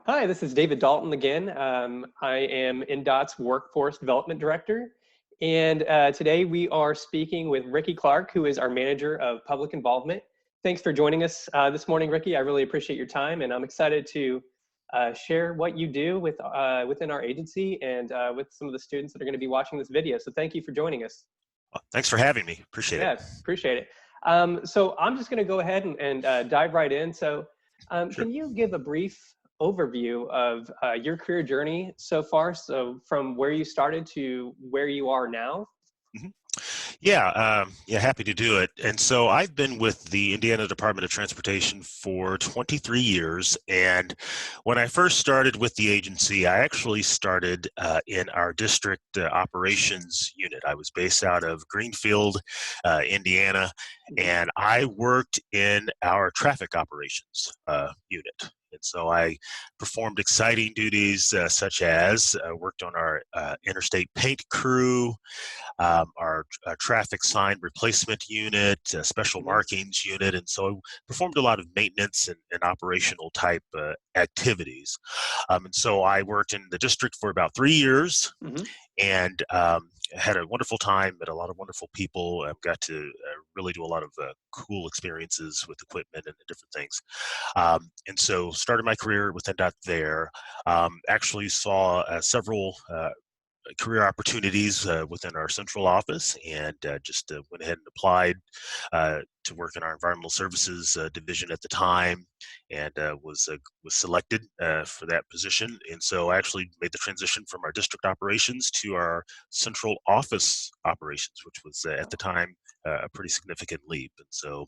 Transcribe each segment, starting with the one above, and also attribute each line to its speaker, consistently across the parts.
Speaker 1: Hi, this is David Dalton again. I am INDOT's Workforce Development Director. And today we are speaking with Rickie Clark, who is our Manager of Public Involvement. Thanks for joining us this morning, Rickie. I really appreciate your time, and I'm excited to share what you do within our agency and with some of the students that are going to be watching this video. So thank you for joining us.
Speaker 2: Well, thanks for having me. Appreciate it.
Speaker 1: Yeah, appreciate it. So I'm just going to go ahead and dive right in. So
Speaker 2: Sure.
Speaker 1: can you give a brief overview of your career journey so far? So from where you started to where you are now?
Speaker 2: Mhm. Yeah, happy to do it. And so I've been with the Indiana Department of Transportation for 23 years. And when I first started with the agency, I actually started in our district operations unit. I was based out of Greenfield, Indiana,
Speaker 1: Mhm.
Speaker 2: and I worked in our traffic operations unit. And so I performed exciting duties such as worked on our interstate paint crew, our traffic sign replacement unit, special
Speaker 1: Mhm.
Speaker 2: markings unit, and so I performed a lot of maintenance and operational type activities. And so I worked in the district for about 3 years,
Speaker 1: Mhm.
Speaker 2: and had a wonderful time, met a lot of wonderful people, got to really do a lot of cool experiences with equipment and different things. And so started my career with NDOT there. Actually saw several career opportunities within our central office, and just went ahead and applied to work in our environmental services division at the time, and was selected for that position. And so I actually made the transition from our district operations to our central office operations, which was at the time a pretty significant leap. And so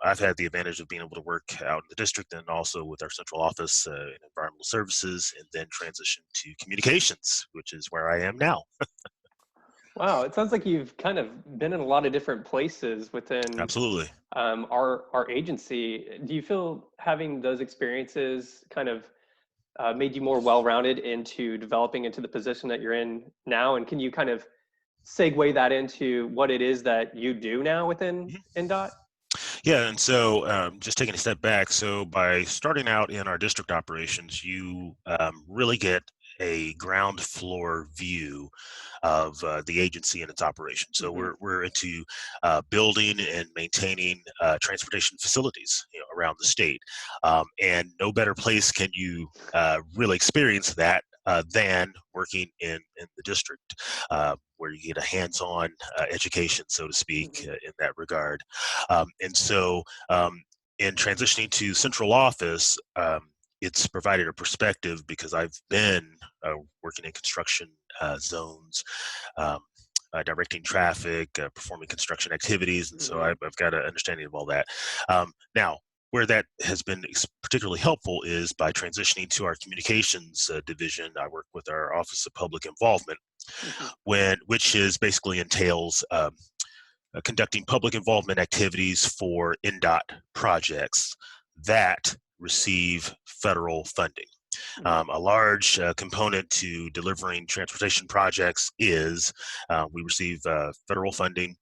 Speaker 2: I've had the advantage of being able to work out in the district and also with our central office in environmental services, and then transition to communications, which is where I am now.
Speaker 1: Wow, it sounds like you've kind of been in a lot of different places within
Speaker 2: Absolutely.
Speaker 1: our agency. Do you feel having those experiences kind of made you more well-rounded into developing into the position that you're in now? And can you kind of segue that into what it is that you do now within
Speaker 2: Mhm.
Speaker 1: INDOT?
Speaker 2: Yeah, and so just taking a step back, so by starting out in our district operations, you really get a ground floor view of the agency and its operations. So
Speaker 1: Hmm.
Speaker 2: we're into building and maintaining transportation facilities, around the state, and no better place can you really experience that than working in the district, where you get a hands-on education, so to speak,
Speaker 1: Hmm.
Speaker 2: in that regard. And so, in transitioning to central office, it's provided a perspective because I've been working in construction zones, um, directing traffic, performing construction activities, and so
Speaker 1: Hmm.
Speaker 2: I've got an understanding of all that. Now, where that has been particularly helpful is by transitioning to our communications division. I work with our Office of Public Involvement,
Speaker 1: Hmm.
Speaker 2: which is basically entails conducting public involvement activities for INDOT projects that receive federal funding.
Speaker 1: Hmm.
Speaker 2: A large component to delivering transportation projects is we receive federal funding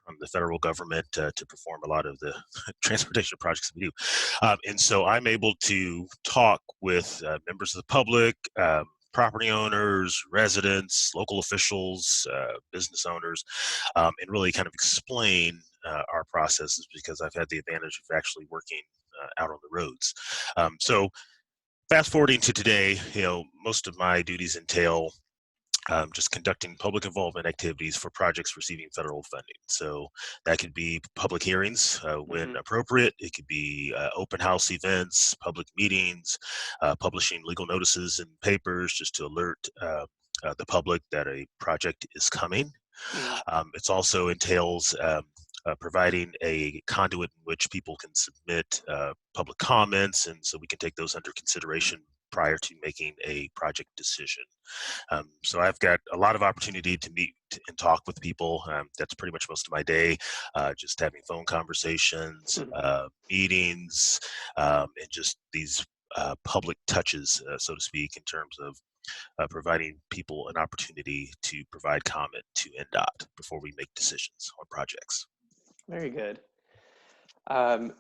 Speaker 2: from the federal government to perform a lot of the transportation projects we do. And so I'm able to talk with members of the public, property owners, residents, local officials, business owners, and really kind of explain our processes because I've had the advantage of actually working out on the roads. So fast forwarding to today, most of my duties entail just conducting public involvement activities for projects receiving federal funding. So that could be public hearings when
Speaker 1: Hmm.
Speaker 2: appropriate. It could be open house events, public meetings, publishing legal notices in papers just to alert the public that a project is coming.
Speaker 1: Hmm.
Speaker 2: It also entails providing a conduit in which people can submit public comments, and so we can take those under consideration prior to making a project decision. So I've got a lot of opportunity to meet and talk with people. That's pretty much most of my day, just having phone conversations, meetings, and just these public touches, so to speak, in terms of providing people an opportunity to provide comment to NDOT before we make decisions on projects.
Speaker 1: Very good. Um,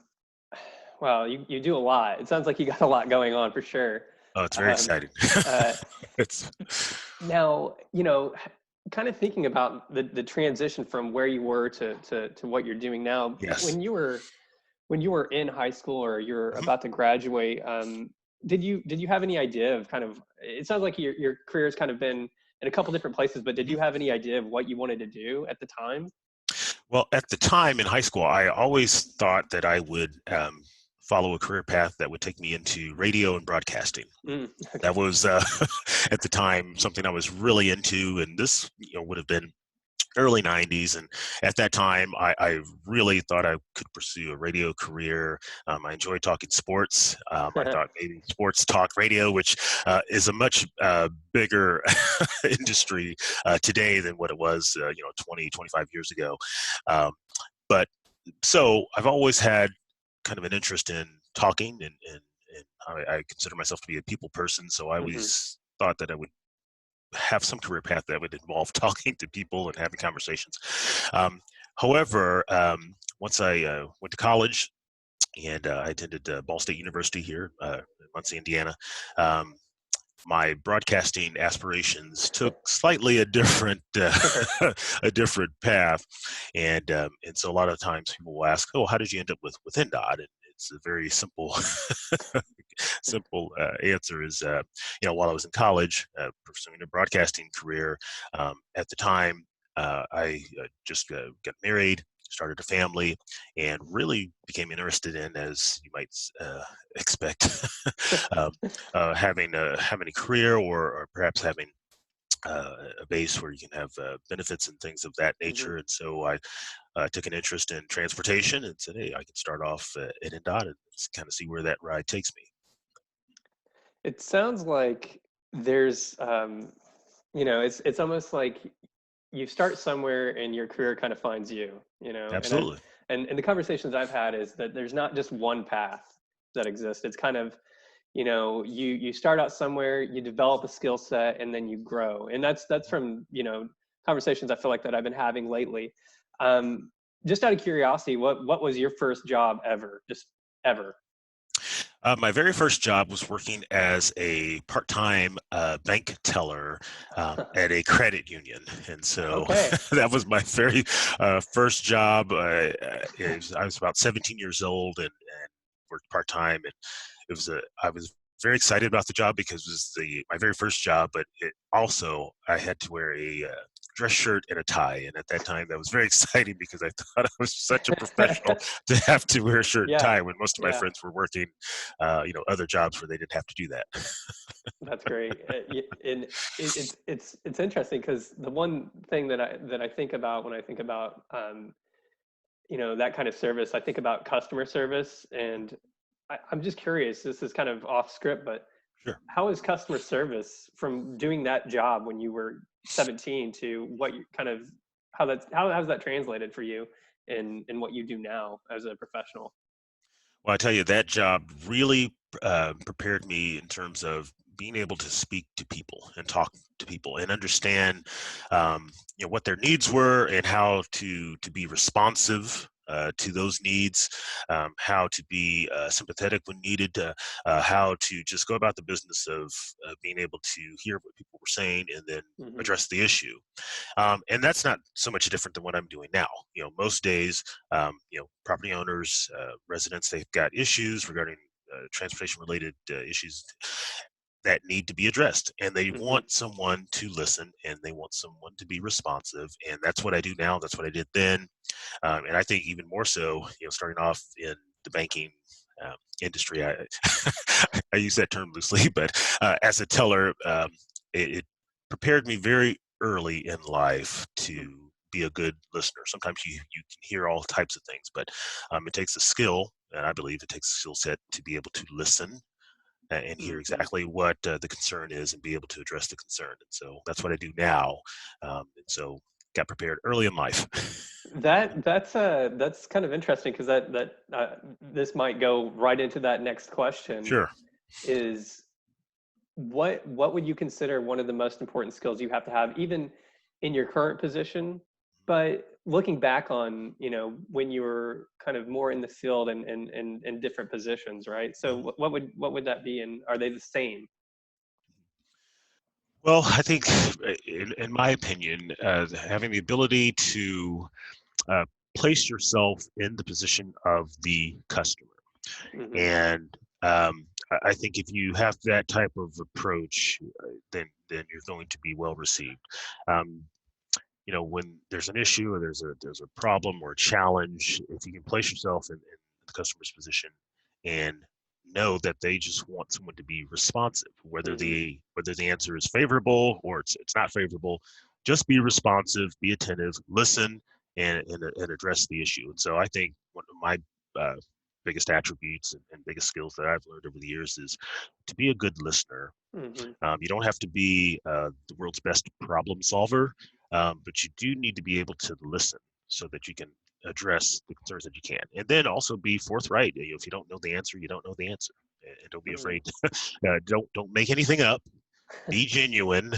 Speaker 1: Wow, you do a lot. It sounds like you got a lot going on for sure.
Speaker 2: Oh, it's very
Speaker 1: Um,
Speaker 2: exciting.
Speaker 1: uh,
Speaker 2: It's
Speaker 1: Now, kind of thinking about the transition from where you were to what you're doing now,
Speaker 2: yes.
Speaker 1: when you were in high school or you're
Speaker 2: Mhm.
Speaker 1: about to graduate, did you have any idea of kind of, it sounds like your career has kind of been in a couple different places, but did
Speaker 2: Mhm.
Speaker 1: you have any idea of what you wanted to do at the time?
Speaker 2: Well, at the time in high school, I always thought that I would follow a career path that would take me into radio and broadcasting.
Speaker 1: Mm,
Speaker 2: That
Speaker 1: okay.
Speaker 2: was at the time something I was really into, and this would have been early 90s. And at that time I really thought I could pursue a radio career. I enjoyed talking sports. I thought maybe sports talk radio, which is a much bigger industry today than what it was 20, 25 years ago. Um, but so I've always had kind of an interest in talking, and I consider myself to be a people person, so I
Speaker 1: Hmm.
Speaker 2: always thought that I would have some career path that would involve talking to people and having conversations. Um, However, once I went to college and I attended Ball State University here in Muncie, Indiana, um, my broadcasting aspirations took slightly a different a different path, and so a lot of times people will ask, "Oh, how did you end up with INDOT?" And it's a very simple simple answer is, while I was in college pursuing a broadcasting career, at the time, I just got married, started a family, and really became interested in, as you might expect, um, having a career, or perhaps having a base where you can have benefits and things of that
Speaker 1: Hmm.
Speaker 2: nature. And so I took an interest in transportation and said, "Hey, I can start off at INDOT and kind of see where that ride takes me."
Speaker 1: It sounds like there's, it's almost like you start somewhere and your career kind of finds you,
Speaker 2: Absolutely.
Speaker 1: and the conversations I've had is that there's not just one path that exists. It's kind of, you start out somewhere, you develop a skill set, and then you grow. And that's from, conversations I feel like that I've been having lately. Um, just out of curiosity, what was your first job ever? Just ever?
Speaker 2: My very first job was working as a part-time bank teller at a credit union, and so
Speaker 1: Okay.
Speaker 2: that was my very first job. I was about 17 years old and worked part-time, and I was very excited about the job because it was my very first job, but it also I had to wear a dress shirt and a tie, and at that time that was very exciting because I thought I was such a professional to have to wear a shirt and
Speaker 1: Yeah,
Speaker 2: tie when most of my
Speaker 1: yeah,
Speaker 2: friends were working, other jobs where they didn't have to do that.
Speaker 1: that's great. And it's interesting because the one thing that I think about when I think about, that kind of service, I think about customer service, and I'm just curious. This is kind of off script, but
Speaker 2: Sure.
Speaker 1: how is customer service from doing that job when you were 17 to what you kind of, how's that translated for you in what you do now as a professional?
Speaker 2: Well, I tell you, that job really prepared me in terms of being able to speak to people and talk to people and understand, what their needs were and how to be responsive to those needs, how to be sympathetic when needed, how to just go about the business of being able to hear what people were saying and then
Speaker 1: Hmm.
Speaker 2: address the issue. And that's not so much different than what I'm doing now. Most days, property owners, residents, they've got issues regarding transportation related issues that need to be addressed, and they
Speaker 1: Hmm.
Speaker 2: want someone to listen and they want someone to be responsive. And that's what I do now. That's what I did then. And I think even more so, starting off in the banking industry, I use that term loosely, but as a teller, it prepared me very early in life to be a good listener. Sometimes you can hear all types of things, but it takes a skill, and I believe it takes a skill set to be able to listen and hear
Speaker 1: Hmm.
Speaker 2: exactly what the concern is and be able to address the concern. And so that's what I do now. And so got prepared early in life.
Speaker 1: That's kind of interesting because this might go right into that next question
Speaker 2: Sure.
Speaker 1: is what would you consider one of the most important skills you have to have even in your current position But looking back on, when you were kind of more in the field and in different positions, right? So
Speaker 2: Mhm.
Speaker 1: what would that be, and are they the same?
Speaker 2: Well, I think, in my opinion, having the ability to uh, place yourself in the position of the customer.
Speaker 1: Hmm.
Speaker 2: And I think if you have that type of approach, then you're going to be well received. Um, when there's an issue or there's a problem or a challenge, if you can place yourself in the customer's position and know that they just want someone to be responsive,
Speaker 1: Hmm.
Speaker 2: whether the answer is favorable or it's not favorable, just be responsive, be attentive, listen, and address the issue. And so I think one of my biggest attributes and biggest skills that I've learned over the years is to be a good listener.
Speaker 1: Hmm.
Speaker 2: You don't have to be the world's best problem solver, but you do need to be able to listen so that you can address the concerns that you can, and then also be forthright. If you don't know the answer, you don't know the answer, and don't be
Speaker 1: Hmm.
Speaker 2: afraid. Don't make anything up. Be genuine,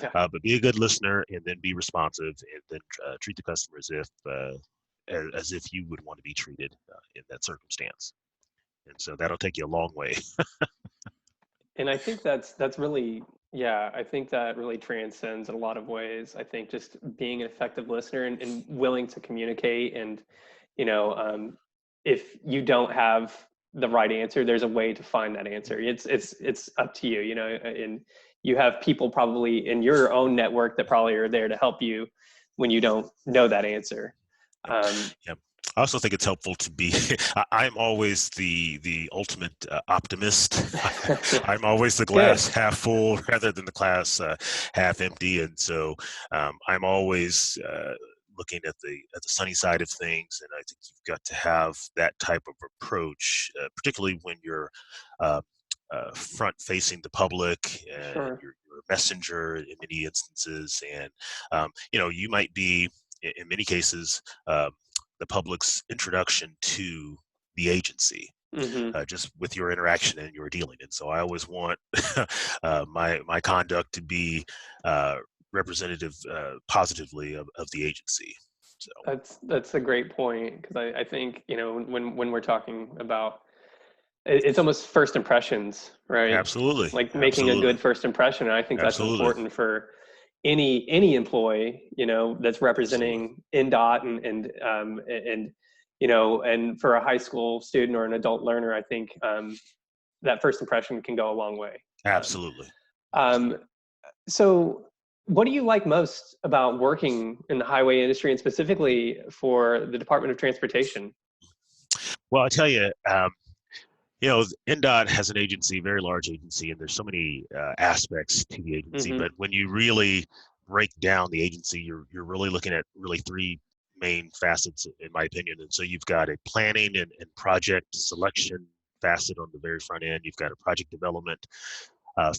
Speaker 1: Yeah.
Speaker 2: but be a good listener, and then be responsive, and then treat the customer as if you would want to be treated in that circumstance. And so that'll take you a long way.
Speaker 1: And I think that's really, yeah, I think that really transcends in a lot of ways. I think just being an effective listener and willing to communicate, and you know, um, if you don't have the right answer, there's a way to find that answer. It's up to you, and you have people probably in your own network that probably are there to help you when you don't know that answer.
Speaker 2: Yep.
Speaker 1: Um,
Speaker 2: Yep. I also think it's helpful to be. I'm always the ultimate optimist. I'm always the
Speaker 1: Good.
Speaker 2: glass half full rather than the glass half empty, and so I'm always looking at the sunny side of things. And I think you've got to have that type of approach, particularly when you're uh, front facing the public and
Speaker 1: Sure.
Speaker 2: you're a messenger in many instances, and you might be in many cases, the public's introduction to the agency,
Speaker 1: Hmm.
Speaker 2: just with your interaction and your dealing. And so I always want my conduct to be uh, representative positively of the agency. So
Speaker 1: That's a great point, because I think, when we're talking about, it's almost first impressions, right?
Speaker 2: absolutely,
Speaker 1: Like making a
Speaker 2: absolutely,
Speaker 1: good first impression. And I think that's
Speaker 2: absolutely,
Speaker 1: important for any employee, that's
Speaker 2: absolutely.
Speaker 1: representing INDOT, and for a high school student or an adult learner, I think that first impression can go a long way. Um,
Speaker 2: Absolutely.
Speaker 1: um, so, what do you like most about working in the highway industry, and specifically for the Department of Transportation?
Speaker 2: Well, I tell you, INDOT has an agency, a very large agency, and there's so many aspects to the agency.
Speaker 1: Hmm.
Speaker 2: But when you really break down the agency, you're really looking at really three main facets, in my opinion. And so you've got a planning and project selection facet on the very front end. You've got a project development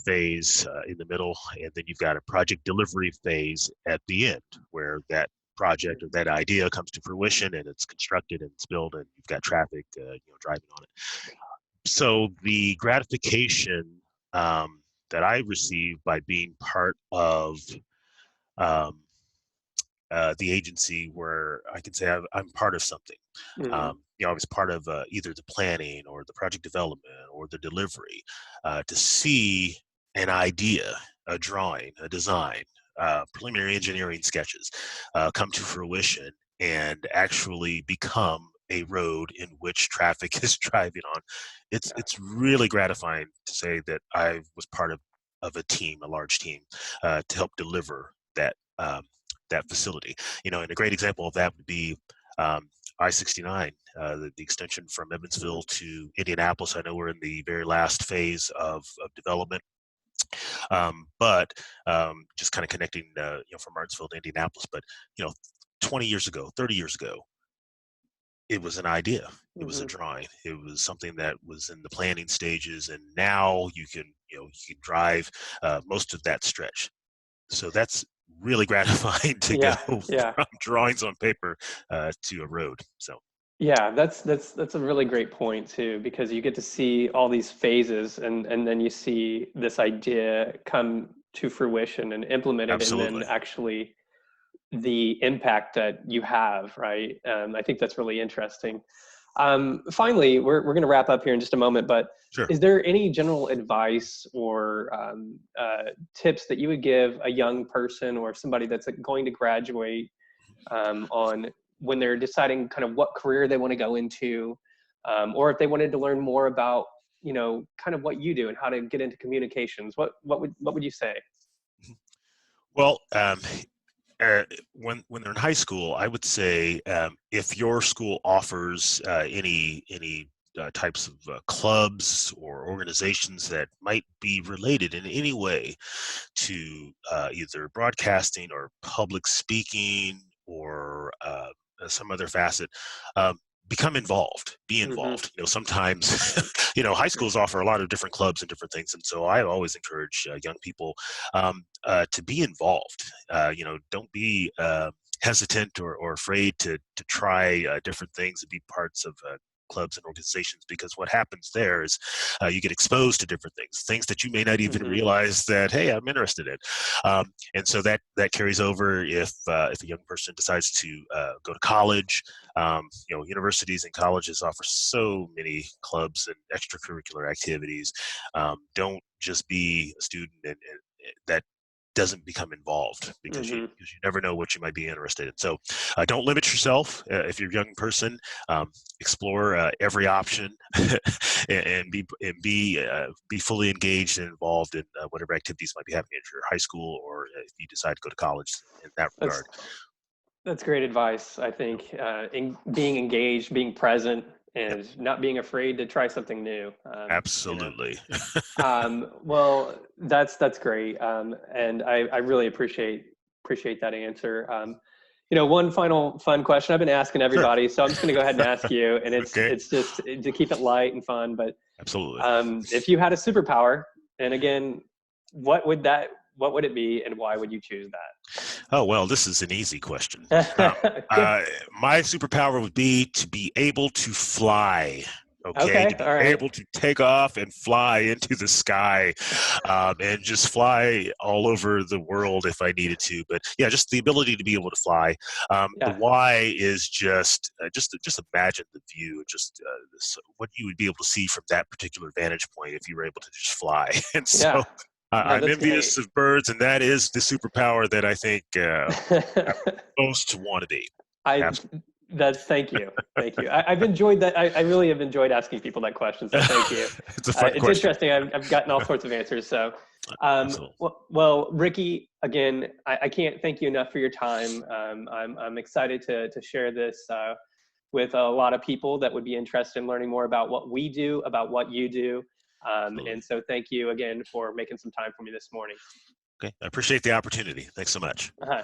Speaker 2: phase in the middle, and then you've got a project delivery phase at the end, where that project or that idea comes to fruition and it's constructed and it's built, and you've got traffic, driving on it. So the gratification that I receive by being part of um, the agency, where I can say I'm part of something.
Speaker 1: Hmm.
Speaker 2: I was part of either the planning or the project development or the delivery, to see an idea, a drawing, a design, preliminary engineering sketches come to fruition and actually become a road in which traffic is driving on.
Speaker 1: Yeah.
Speaker 2: It's really gratifying to say that I was part of a team, a large team, to help deliver that facility. And a great example of that would be um, I-69, the extension from
Speaker 1: Hmm.
Speaker 2: Evansville to Indianapolis. I know we're in the very last phase of development, but just kind of connecting, from Martinsville to Indianapolis. But you know, 20 years ago, 30 years ago, it was an idea. It was a
Speaker 1: Hmm.
Speaker 2: drawing. It was something that was in the planning stages, and now you can drive most of that stretch. So that's really gratifying to go
Speaker 1: Yeah. Yeah.
Speaker 2: from drawings on paper to a road. So
Speaker 1: Yeah, that's a really great point too, because you get to see all these phases, and then you see this idea come to fruition and implemented, and then
Speaker 2: absolutely,
Speaker 1: actually the impact that you have, right? I think that's really interesting. Finally, we're going to wrap up here in just a moment, but
Speaker 2: Sure.
Speaker 1: is there any general advice or tips that you would give a young person or somebody that's going to graduate on when they're deciding kind of what career they want to go into, or if they wanted to learn more about, kind of what you do and how to get into communications? What would you say?
Speaker 2: Well, when they're in high school, I would say if your school offers any types of clubs or organizations that might be related in any way to either broadcasting or public speaking or some other facet, um, become involved, be
Speaker 1: Hmm.
Speaker 2: involved. Sometimes, high schools offer a lot of different clubs and different things. And so I always encourage young people to be involved. Don't be hesitant or afraid to try different things and be parts of clubs and organizations, because what happens there is you get exposed to different things that you may not even
Speaker 1: Hmm.
Speaker 2: realize that, hey, I'm interested in. And so that carries over if a young person decides to go to college. Universities and colleges offer so many clubs and extracurricular activities. Don't just be a student and that doesn't become involved, because
Speaker 1: Hmm.
Speaker 2: you never know what you might be interested in. So don't limit yourself. If you're a young person, explore every option and be fully engaged and involved in whatever activities might be happening at your high school, or if you decide to go to college in that
Speaker 1: That's
Speaker 2: regard.
Speaker 1: That's great advice. I think in being engaged, being present,
Speaker 2: Yep,
Speaker 1: and not being afraid to try something new.
Speaker 2: absolutely.
Speaker 1: Well, that's great, and I really appreciate that answer. One final fun question I've been asking
Speaker 2: Sure.
Speaker 1: everybody, so I'm just going to go ahead and ask you, and it's
Speaker 2: Okay,
Speaker 1: it's just to keep it light and fun. But
Speaker 2: absolutely.
Speaker 1: if you had a superpower, and again, what would that what would it be, and why would you choose
Speaker 2: Oh, well, this is an easy question. Um,
Speaker 1: that? Good.
Speaker 2: uh, my superpower would be to be able to fly. Okay, to
Speaker 1: Okay.
Speaker 2: be
Speaker 1: All right.
Speaker 2: able to take off and fly into the sky, and just fly all over the world if I needed to. But yeah, just the ability to be able to fly. The
Speaker 1: Yeah.
Speaker 2: why is just imagine the view, just what you would be able to see from that particular vantage point if you were able to just fly. And so
Speaker 1: Yeah. No,
Speaker 2: I'm
Speaker 1: that's
Speaker 2: envious
Speaker 1: great.
Speaker 2: of birds, and that is the superpower that I think I would most want to be.
Speaker 1: I
Speaker 2: Absolutely.
Speaker 1: thank you. Thank you. I've enjoyed that. I really have enjoyed asking people that question. So thank you.
Speaker 2: It's a fun
Speaker 1: It's
Speaker 2: question.
Speaker 1: interesting. I've gotten all sorts of answers. So,
Speaker 2: Absolutely.
Speaker 1: well, Rickie, again, I can't thank you enough for your time. I'm excited to share this with a lot of people that would be interested in learning more about what we do, about what you do.
Speaker 2: Absolutely.
Speaker 1: And so thank you again for making some time for me this morning.
Speaker 2: Okay. I appreciate the opportunity. Thanks so much.
Speaker 1: Uh-huh.